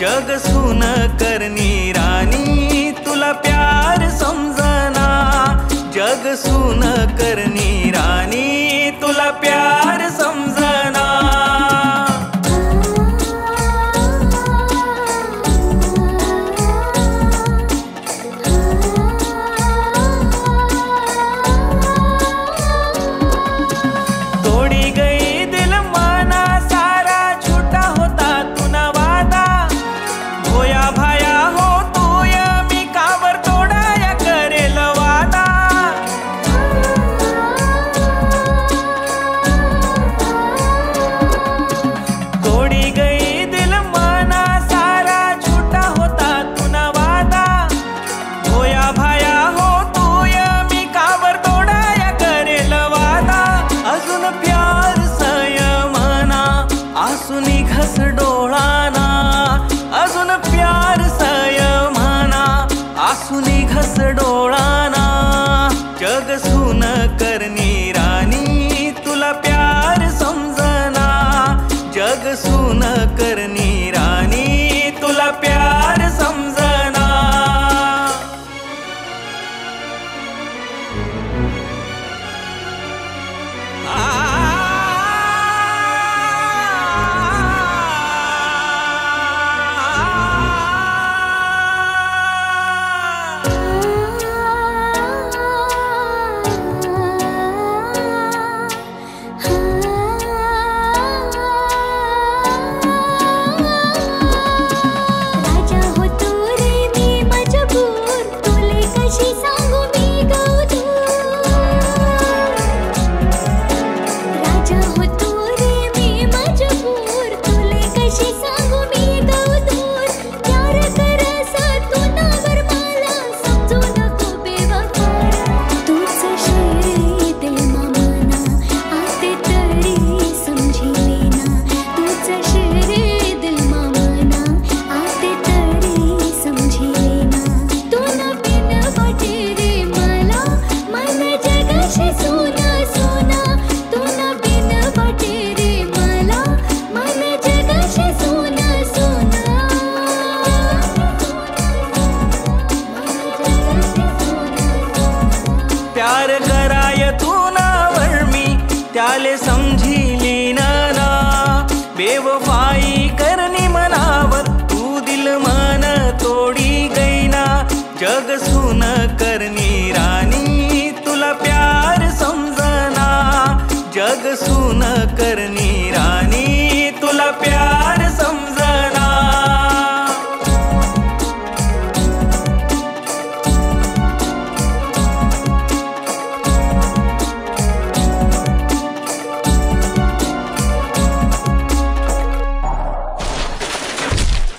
जग सुन करनी रानी तुला प्यार समजना, जग सुन करनी रानी तुला प्यार समजना। तोड़ी गई दिल माना सारा झूठा होता तू न वादा, होया भाया हो तू मी कावर तोडाया करेल वादा। तोड़ी गई दिल माना सारा झूठा होता तू न वादा, होया भाया हो तू मी कावर तोडाया करेल वादा। अजून प्यार संयमाना आसुनी घस डोळाना, अजून प्यार संयमाना आसुनी घस डोळाना। जग सुन करनी रानी तुला प्यार समजना, जग सुन करनी रानी तुला प्यार समजना। प्यार कराय तू नावर मी त्याले समझिली ना, बेवफाई